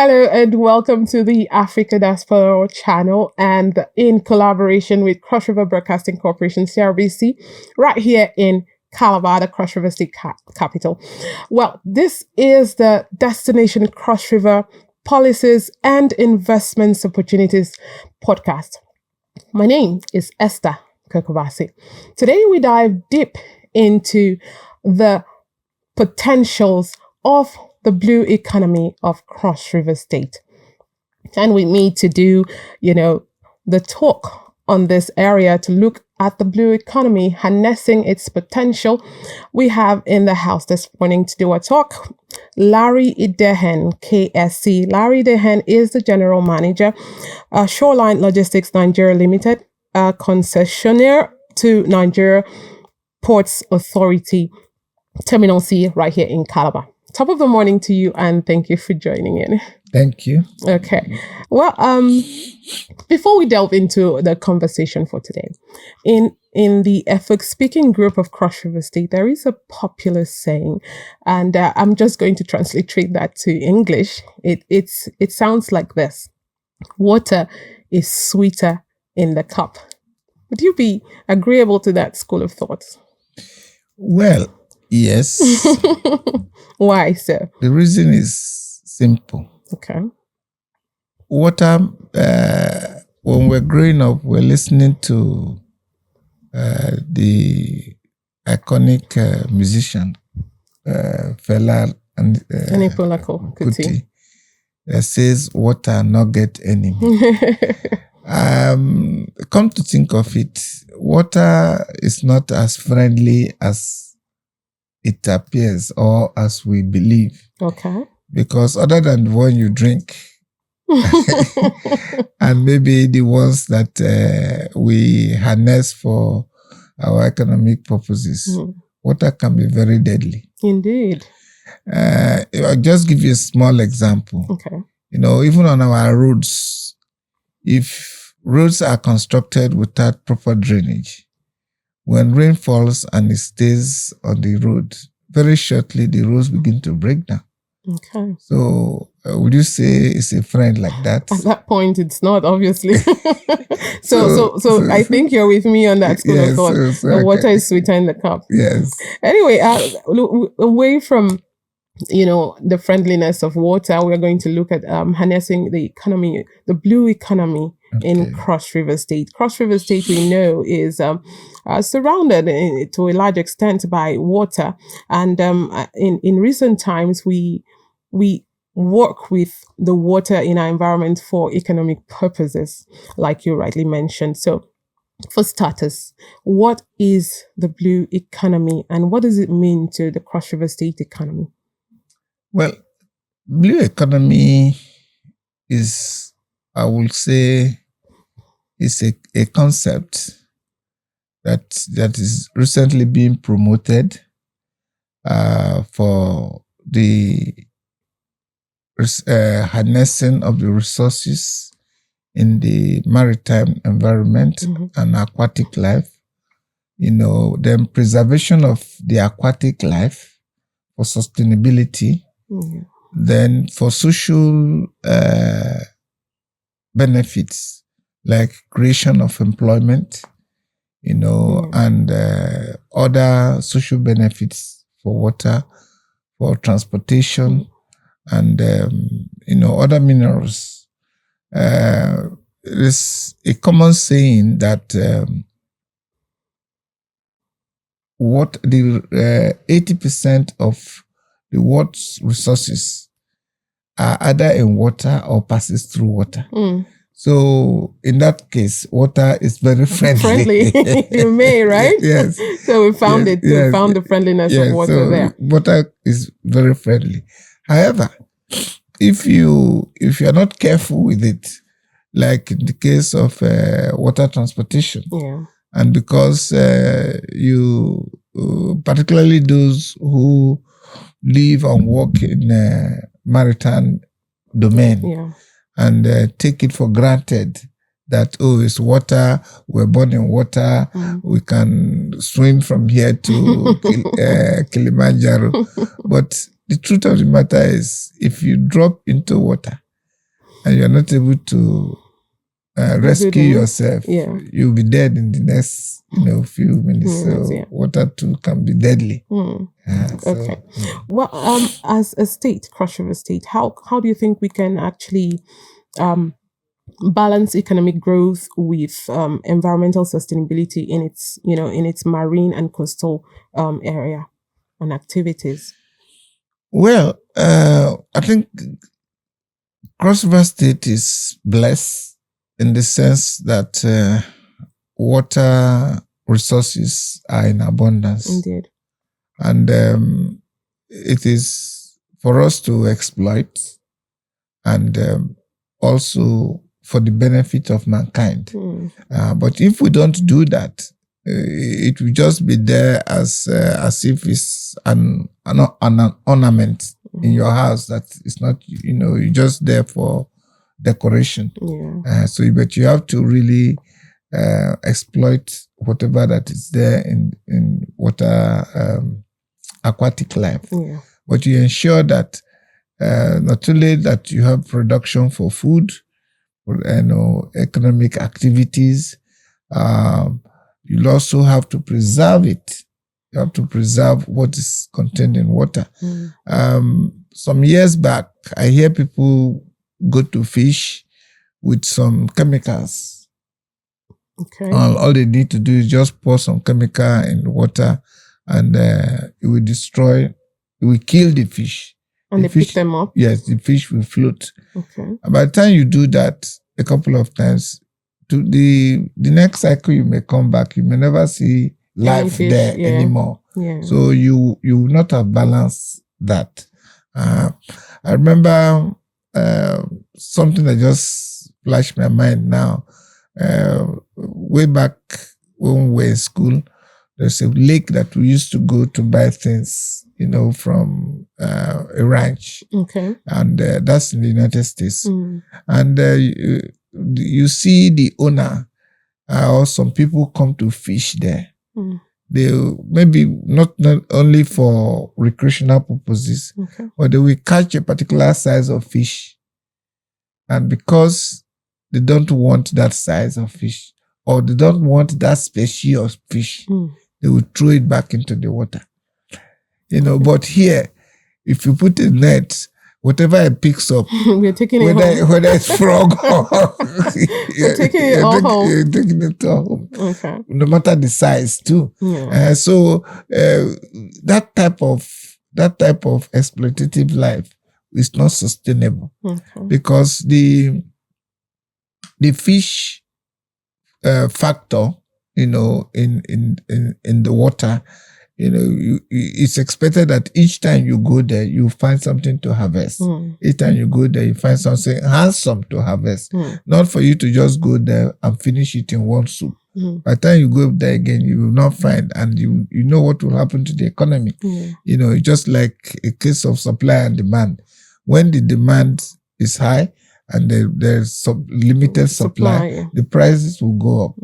Hello and welcome to the Africa Diaspora channel, and in collaboration with Cross River Broadcasting Corporation, CRBC, right here in Calabar, the Cross River State capital. Well, this is the Destination Cross River Policies and Investments Opportunities podcast. My name is Esther Kirkovasi. Today we dive deep into the potentials of the blue economy of Cross River State. And we need to do, the talk on this area to look at the blue economy, harnessing its potential. We have in the house this morning to do a talk, Larry IDEHEN, KSC. Larry IDEHEN is the General Manager, Shoreline Logistics Nigeria Limited, Concessionaire to Nigeria Ports Authority, Terminal C, right here in Calabar. Top of the morning to you, and thank you for joining in. Thank you. Okay. Well, before we delve into the conversation for today, in the Efik speaking group of Cross River State, there is a popular saying, and I'm just going to transliterate that to English. It sounds like this: water is sweeter in the cup. Would you be agreeable to that school of thought? Well, yes. Why, sir? The reason is simple. Okay. Water, when we're growing up, we're listening to the iconic musician, Fela and Aníkúlápó Kuti, that says, water not get enemy. Come to think of it, water is not as friendly as it appears or as we believe. Okay. Because other than the one you drink, and maybe the ones that we harness for our economic purposes, water can be very deadly. Indeed. I'll just give you a small example. Okay. Even on our roads, if roads are constructed without proper drainage, when rain falls and it stays on the road, very shortly the roads begin to break down. Okay. So, would you say it's a friend like that? At that point, it's not, obviously. So I think you're with me on that school of thought. The water is sweeter in the cup. Yes. Anyway, away from the friendliness of water, we're going to look at harnessing the economy, the blue economy in Cross River State. Cross River State, we know, is surrounded to a large extent by water, and in recent times we work with the water in our environment for economic purposes, like you rightly mentioned. So, for starters, what is the blue economy, and what does it mean to the Cross River State economy? Well, blue economy is, I will say, is a concept that is recently being promoted for the harnessing of the resources in the maritime environment and aquatic life. Then preservation of the aquatic life for sustainability. Then for social benefits like creation of employment, and other social benefits for water, for transportation, and other minerals. There's a common saying that what the 80% of the world's resources are either in water or passes through water. So in that case, water is very friendly. You may, right? Yes. So we found it. Yes. We found the friendliness of water there. Water is very friendly. However, if you're not careful with it, like in the case of water transportation, and because you, particularly those who live and work in maritime domain, and take it for granted that, it's water, we're born in water, we can swim from here to Kilimanjaro. But the truth of the matter is, if you drop into water, and you're not able to rescue yourself, you'll be dead in the next few minutes. So water too can be deadly. Okay. Well, as a state, Cross River State, how do you think we can actually balance economic growth with environmental sustainability in its marine and coastal area and activities? Well, I think Cross River State is blessed in the sense that water resources are in abundance. Indeed. And it is for us to exploit, and also for the benefit of mankind. But if we don't do that, it will just be there as if it's an ornament in your house that is not, you're just there for decoration. But you have to really exploit whatever that is there in water, aquatic life. But you ensure that not only that you have production for food, economic activities, you'll also have to preserve it. You have to preserve what is contained in water. Some years back, I hear people go to fish with some chemicals. Okay. All they need to do is just pour some chemical in the water, and it will destroy, it will kill the fish. And they pick them up? Yes, the fish will float. Okay. And by the time you do that a couple of times, to the next cycle you may come back, you may never see life there anymore. So you will not have balanced that. I remember something that just flashed my mind now. Way back when we were in school, there's a lake that we used to go to buy things, from a ranch. Okay. And that's in the United States. And you see the owner, or some people come to fish there. They maybe not only for recreational purposes, but they will catch a particular size of fish. And because they don't want that size of fish, or they don't want that species of fish, they will throw it back into the water. But here, if you put a net, whatever it picks up, we're taking it home. Whether it's frog or you're taking it all home. You're taking it all home. Okay. No matter the size too. So that type of exploitative life is not sustainable. Because the fish factor, in the water, it's expected that each time you go there, you find something to harvest. Each time you go there, you find something handsome to harvest. Not for you to just go there and finish it in one soup. By the time you go there again, you will not find, and you know what will happen to the economy. It's just like a case of supply and demand. When the demand is high and there's some limited supply, the prices will go up.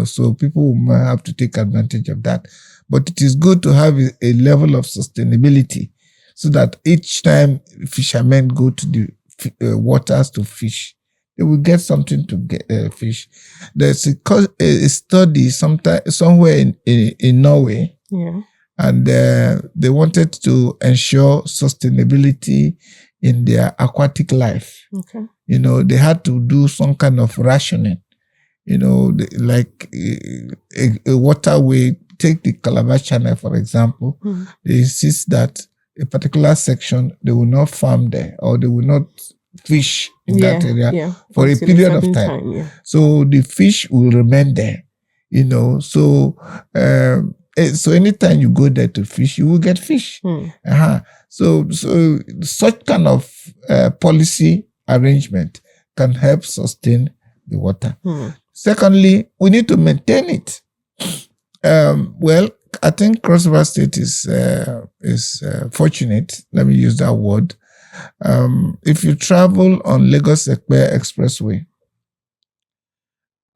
So people will have to take advantage of that. But it is good to have a level of sustainability, so that each time fishermen go to the waters to fish, they will get something to get fish. There's a study somewhere in Norway, and they wanted to ensure sustainability in their aquatic life. They had to do some kind of rationing. Like a waterway. Take the Calabar Channel, for example. They insist that a particular section, they will not farm there, or they will not fish in that area for a period of time. So the fish will remain there, So anytime you go there to fish, you will get fish. So such kind of policy arrangement can help sustain the water. Secondly, we need to maintain it. Well, I think Cross River State is fortunate. Let me use that word. If you travel on Lagos-Ekpe Expressway,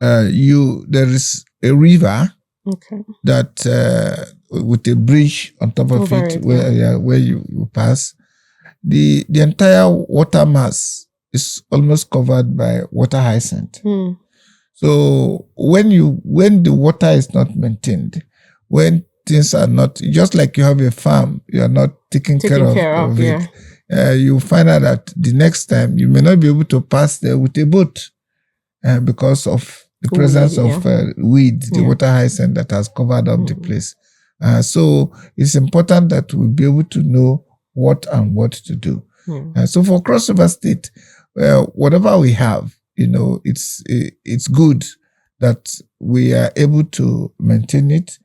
there is a river that with a bridge on top of it, where you pass. The entire water mass is almost covered by water hyacinth. Mm. So when the water is not maintained, when things are not, just like you have a farm, you are not taking care of it, you find out that the next time you may not be able to pass there with a boat because of the presence of weed, the water hyacinth that has covered up the place. So it's important that we be able to know what to do. So for Cross River State, whatever we have, it's good that we are able to maintain it.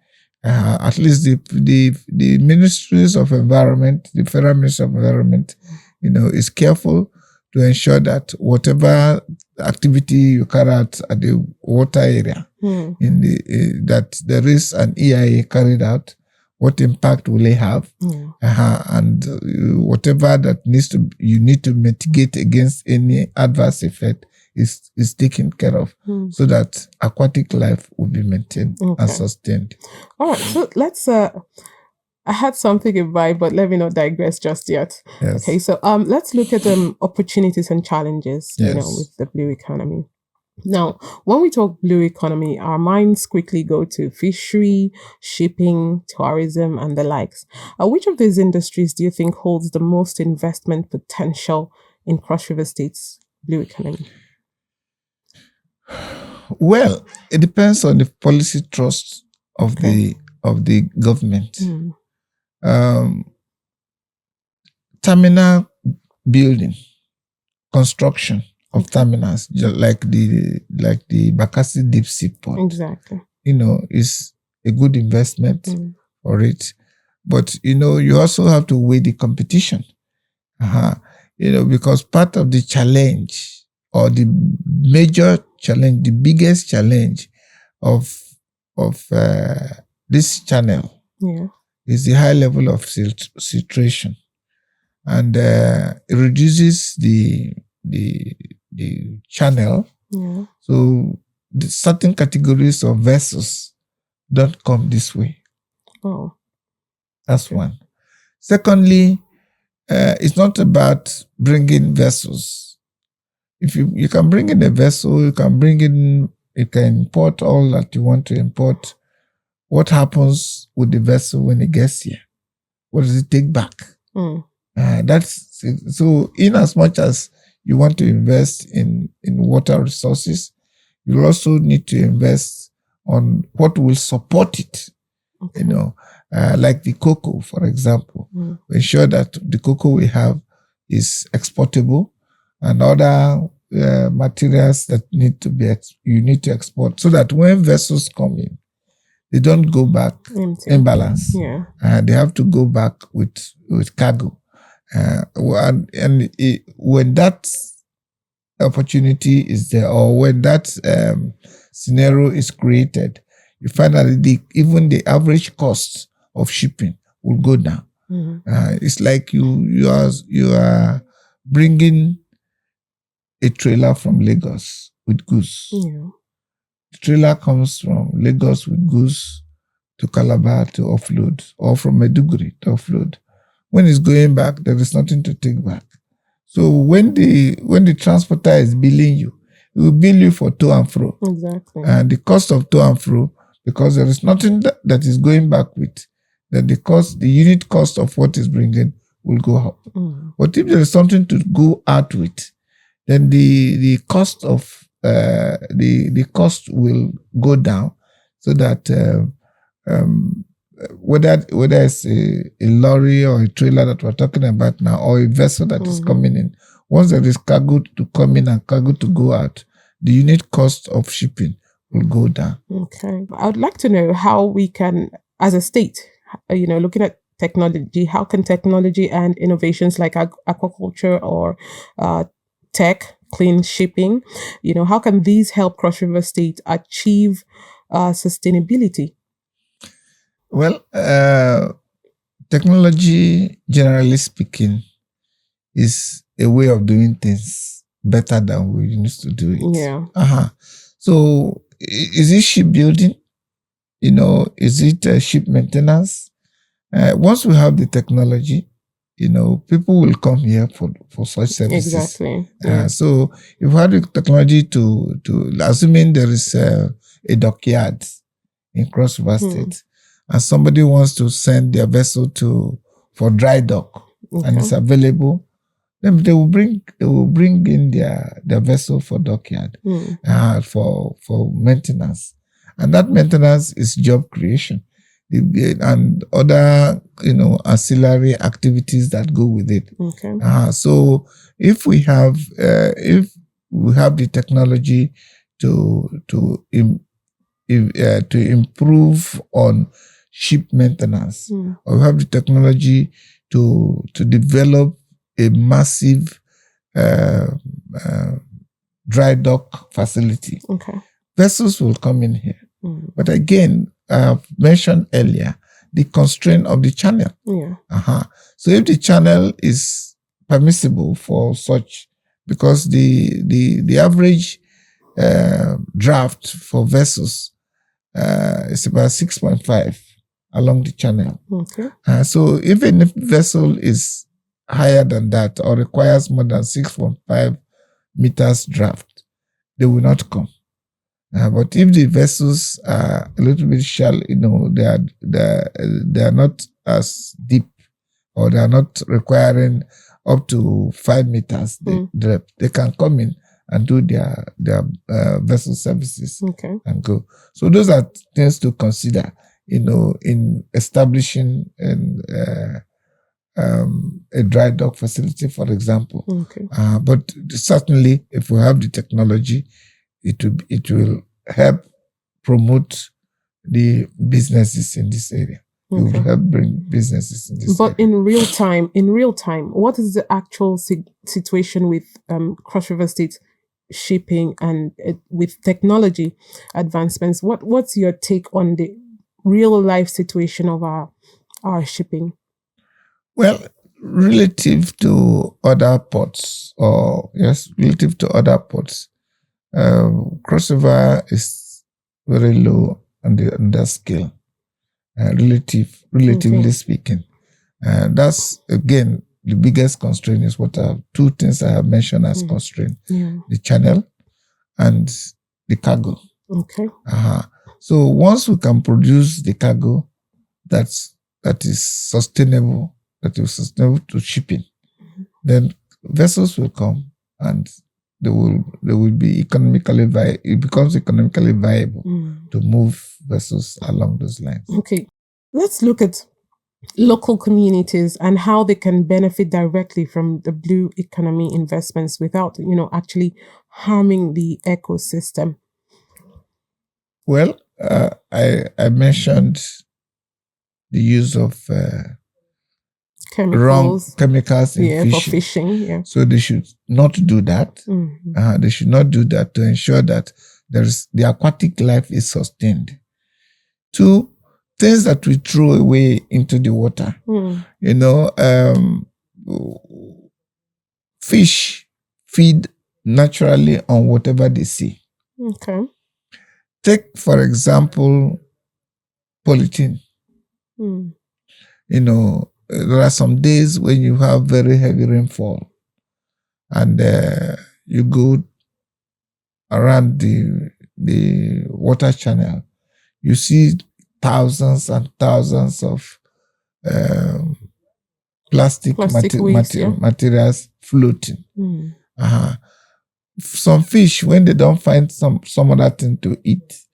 At least the ministries of environment, the federal ministry of environment, is careful to ensure that whatever activity you carry out at the water area, that there is an EIA carried out. What impact will it have? And whatever that you need to mitigate against any adverse effect is taken care of, so that aquatic life will be maintained and sustained. All right, so let's. I had something in mind, but let me not digress just yet. Yes. Okay, so let's look at opportunities and challenges, with the blue economy. Now, when we talk blue economy, our minds quickly go to fishery, shipping, tourism, and the likes. Which of these industries do you think holds the most investment potential in Cross River State's blue economy? Well, it depends on the policy thrust of the government. Terminal building, construction of terminals, like the Bakassi Deep Sea Port. Exactly. Is a good investment for it. But, you also have to weigh the competition. Because part of the challenge, or the major challenge, the biggest challenge of this channel is the high level of filtration. And it reduces the channel. So certain categories of vessels don't come this way. Oh, that's one. Secondly, it's not about bringing vessels. If you can bring in a vessel, you can import all that you want to import. What happens with the vessel when it gets here? What does it take back? That's so. In as much as you want to invest in water resources, you also need to invest on what will support it. Like the cocoa, for example, ensure that the cocoa we have is exportable, and other materials that you need to export, so that when vessels come in, they don't go back in balance. They have to go back with cargo. When that opportunity is there, or when that scenario is created, you find that even the average cost of shipping will go down. It's like you are bringing a trailer from Lagos with goods. The trailer comes from Lagos with goods to Calabar to offload, or from Maiduguri to offload. When it's going back, there is nothing to take back. So when the transporter is billing you, it will bill you for to and fro. Exactly. And the cost of to and fro, because there is nothing that is going back with, then the unit cost of what is bringing will go up. But if there is something to go out with, then the cost of the cost will go down, so that whether it's a lorry or a trailer that we're talking about now, or a vessel that is coming in, once there is cargo to come in and cargo to go out, the unit cost of shipping will go down. Okay. I would like to know how we can, as a state, looking at technology, how can technology and innovations like aquaculture or tech, clean shipping, how can these help Cross River State achieve sustainability? Well, technology, generally speaking, is a way of doing things better than we used to do it. So, is it shipbuilding? Is it ship maintenance? Once we have the technology, people will come here for such services. Exactly. Yeah. So if we have the technology to assuming there is a dockyard in Cross River State, and somebody wants to send their vessel for dry dock, and it's available, then they will bring in their vessel for dockyard for maintenance, and that maintenance is job creation and other ancillary activities that go with it. Okay. So if we have the technology to improve on ship maintenance, or we have the technology to develop a massive dry dock facility, vessels will come in here. But again, I have mentioned earlier the constraint of the channel. So if the channel is permissible for such, because the average draft for vessels is about 6.5 along the channel. So even if vessel is higher than that or requires more than 6.5 meters draft, they will not come. But if the vessels are a little bit shallow, they are not as deep, or they are not requiring up to 5 meters depth, they can come in and do their vessel services and go. So those are things to consider, in establishing a dry dock facility, for example. But certainly, if we have the technology, it will help promote the businesses in this area. It will help bring businesses in this area. But in real time, what is the actual situation with Cross River State shipping and with technology advancements? What's your take on the real life situation of our shipping? Well, relative to other ports, Cross River is very low on the scale, relatively speaking. And that's, again, the biggest constraint is two things I have mentioned as constraint. The channel and the cargo. So once we can produce the cargo that is sustainable, to shipping, then vessels will come and they will be economically viable. It becomes economically viable to move vessels along those lines. Okay, let's look at local communities and how they can benefit directly from the blue economy investments without, actually harming the ecosystem. Well, I mentioned the use of chemicals in for fishing. So they should not do that. They should not do that to ensure that the aquatic life is sustained. 2, things that we throw away into the water. Fish feed naturally on whatever they see. Take, for example, polythene. There are some days when you have very heavy rainfall and you go around the water channel, you see thousands and thousands of plastic materials floating. Some fish, when they don't find some other thing to eat,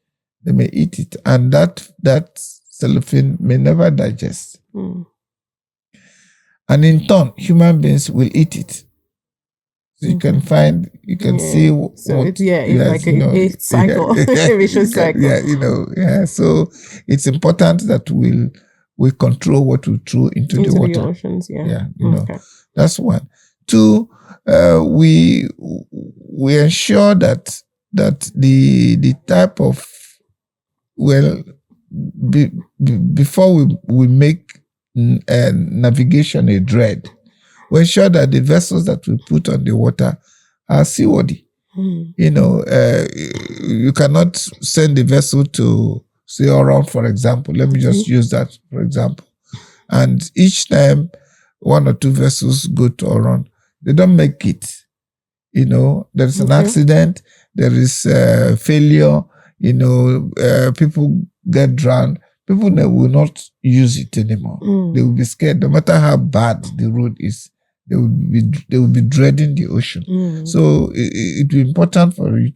they may eat it, and that cellophane may never digest. And in turn, human beings will eat it. So you can see. It's like a cycle, a vicious cycle. So it's important that we control what we throw into the water. The oceans, That's one. 2, we ensure that the type of before we make navigation a dread, we ensure that the vessels that we put on the water are seaworthy. You cannot send the vessel to, say, around, for example. Let me just use that for example. And each time one or two vessels go to Oron. They don't make it. There's an accident, there is failure, people get drowned. People will not use it anymore. They will be scared. No matter how bad the road is, they will be dreading the ocean. So it will be important for you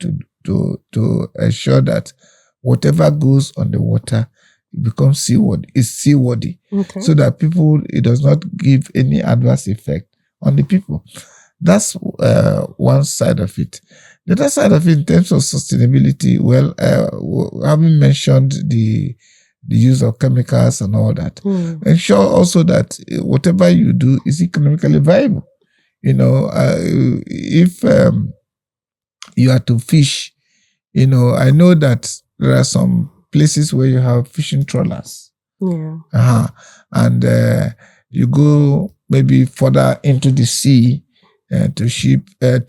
to ensure that whatever goes on the water, it becomes seaworthy, so that it does not give any adverse effect on the people. That's one side of it. The other side of it, in terms of sustainability, well, having mentioned the use of chemicals and all that, ensure also that whatever you do is economically viable. If you are to fish, I know that there are some places where you have fishing trawlers. And you go maybe further into the sea to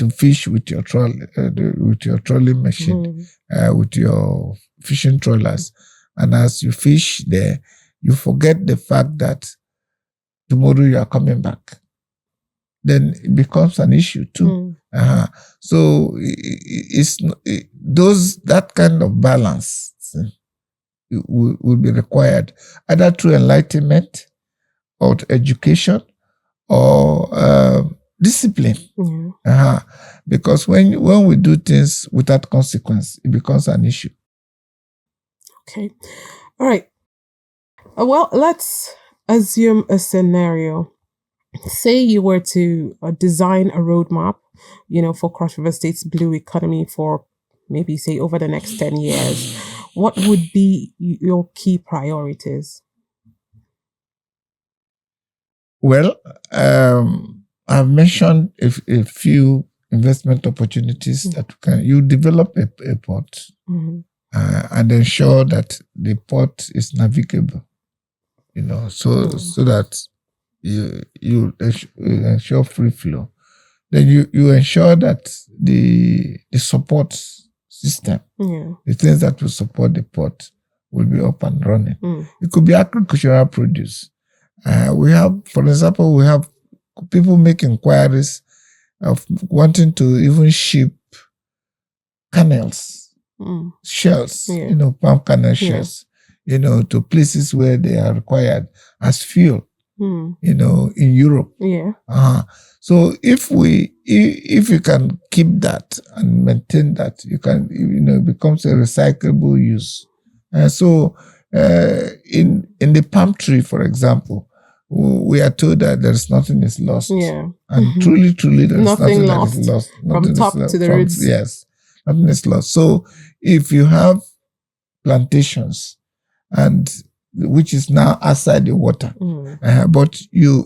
fish with your trolling machine, with your fishing trawlers. And as you fish there, you forget the fact that tomorrow you are coming back. Then it becomes an issue too. So that kind of balance will be required, either through enlightenment or education or discipline. Because when we do things without consequence, it becomes an issue. Okay. All right. Well, let's assume a scenario. Say you were to design a roadmap, for Cross River State's blue economy for maybe, say, over the next 10 years. What would be your key priorities? Well, I've mentioned a few investment opportunities that you develop a port and ensure that the port is navigable, so that you ensure free flow. Then you ensure that the support system, the things that will support the port, will be up and running. It could be agricultural produce. For example, we have people make inquiries of wanting to even ship kernels, shells, palm kernel shells, to places where they are required as fuel, in Europe. So if you can keep that and maintain that, you can, it becomes a recyclable use. So in the palm tree, for example, we are told that there's nothing is lost. And truly, there's nothing lost. That is lost. From top to the roots. Yes, nothing is lost. So if you have plantations, and which is now outside the water, but you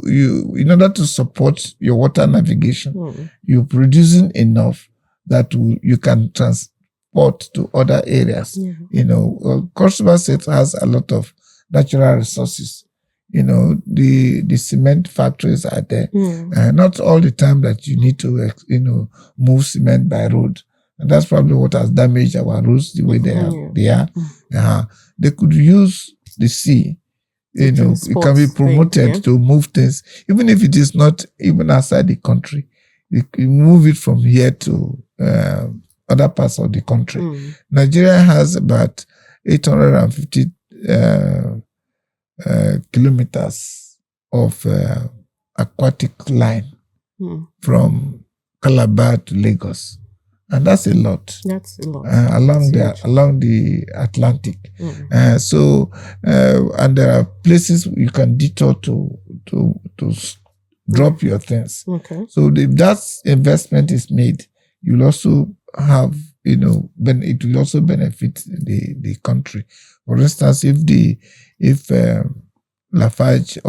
in order to support your water navigation, you're producing enough that you can transport to other areas. Cross River State has a lot of natural resources. The cement factories are there. Not all the time that you need to, move cement by road. And that's probably what has damaged our roads the way they are. They could use the sea. It can be promoted to move things, even if it is not even outside the country. You can move it from here to other parts of the country. Nigeria has about 850 kilometers of aquatic line from Calabar to Lagos, and that's a lot. That's a lot. Along the Atlantic. And there are places you can detour to drop your things. So if that investment is made, you'll also have, it will also benefit the country. For instance, if Lafarge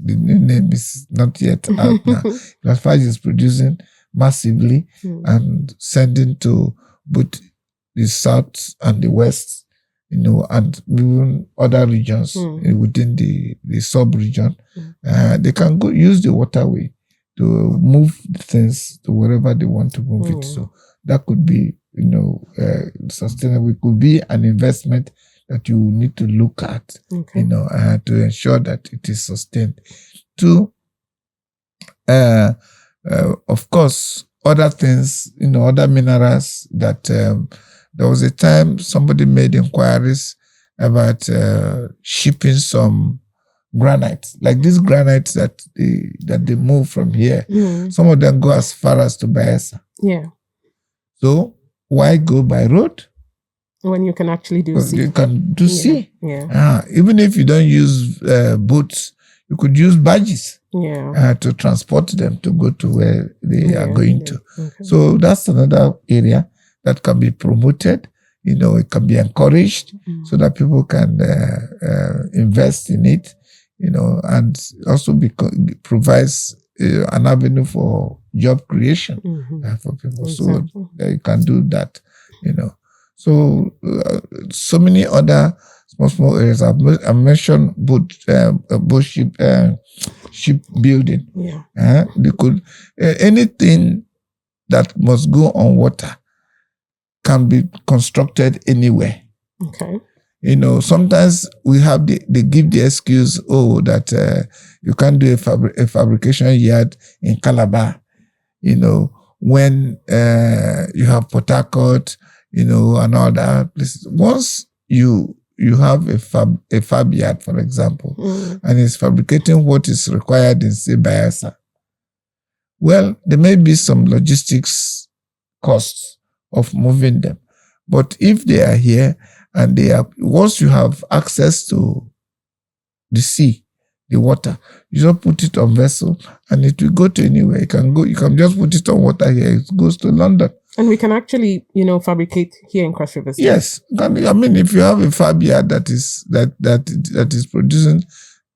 the new name is not yet out now. Lafarge is producing massively and sending to both the south and the west, and even other regions within the sub-region. They can go use the waterway to move the things to wherever they want to move it. So that could be, sustainable. It could be an investment that you need to look at, Okay. to ensure that it is sustained. Two, of course, other things, other minerals that there was a time somebody made inquiries about shipping some granite, like these granites that they move from here. Some of them go as far as to Bayelsa. Yeah. So why go by road when you can actually do sea? You can do sea. Yeah. Even if you don't use boats, you could use barges. Yeah. To transport them to go to where they are going to. Okay. So that's another area that can be promoted. It can be encouraged so that people can invest in it. And also provides an avenue for job creation for people. Exactly. So you can do that. So so many other small areas. I mentioned boat shipbuilding. Yeah. They could anything that must go on water can be constructed anywhere. Okay. Sometimes we have they give the excuse, that you can't do a fabrication yard in Calabar. When you have Port Harcourt, and all that places. Once you have a fab yard, for example, and it's fabricating what is required in, say, Bayelsa. Well, there may be some logistics costs of moving them. But if they are here and once you have access to the sea, the water, you just put it on vessel and it will go to anywhere. You can just put it on water here. It goes to London. And we can actually, fabricate here in Cross River State. Yes. If you have a fab yard that is producing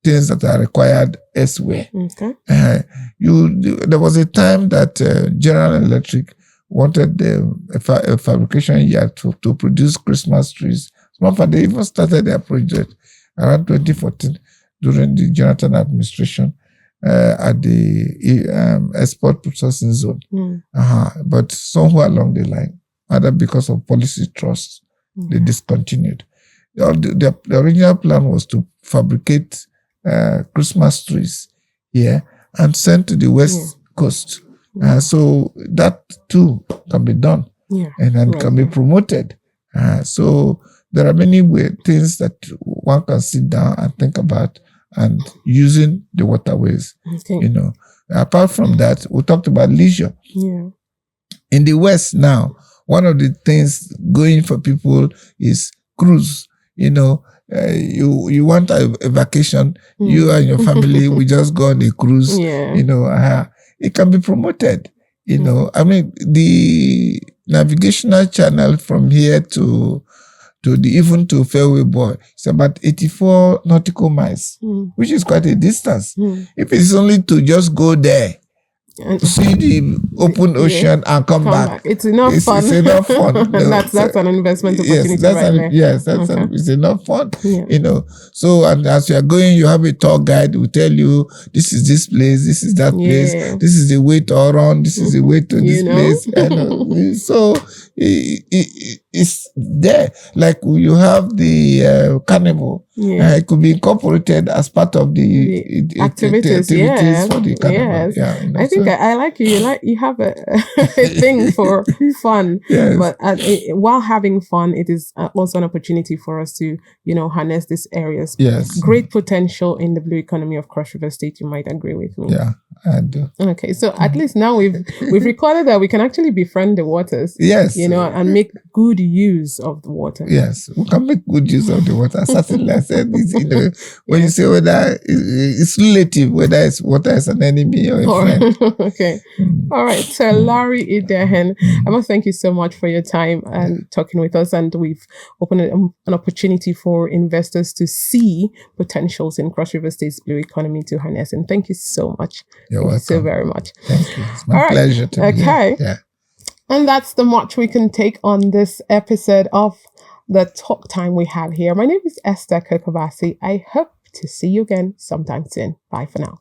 things that are required elsewhere. Okay. There was a time that General Electric wanted a fabrication yard to produce Christmas trees. They even started their project around 2014 during the Jonathan administration at the export processing zone. But somewhere along the line, either because of policy trust, they discontinued. The original plan was to fabricate Christmas trees here and send to the West Coast. So that too can be done and can be promoted. So there are many things that one can sit down and think about and using the waterways. Okay. Apart from that, we talked about leisure. Yeah. In the West now, one of the things going for people is cruise. You want a vacation, you and your family, we just go on a cruise. Yeah. It can be promoted. The navigational channel from here to Fairway Boy, it's about 84 nautical miles, which is quite a distance. If it's only to just go there, to see the open ocean and come back. It's enough fun. It's enough fun. That's an investment opportunity there. Yes, it's enough fun. Yeah. So and as you are going, you have a tour guide who will tell you this is this place, this is that place, this is the way to Oron, this is the way to this place. So it's there. Like you have the carnival. It could be incorporated as part of the activities for the carnival. Yes. I think I like you. You have a thing for fun. Yes. But while having fun, it is also an opportunity for us to, harness these areas. Yes. Great potential in the blue economy of Cross River State. You might agree with me. Yeah, I do. Okay, so at least now we've recorded that we can actually befriend the waters. Yes. And make good use of the water. Yes, we can make good use of the water. Certainly, I said, when you say whether it's relative, whether it's water is an enemy or a friend. Okay. All right. So, Larry IDEHEN, I must thank you so much for your time and talking with us. And we've opened an opportunity for investors to see potentials in Cross River State's blue economy to harness. And thank you so much. You're welcome. Thank you so very much. Thank you. It's my pleasure to be here. Yeah. And that's the much we can take on this episode of the talk time we have here. My name is Esther Kokobasi. I hope to see you again sometime soon. Bye for now.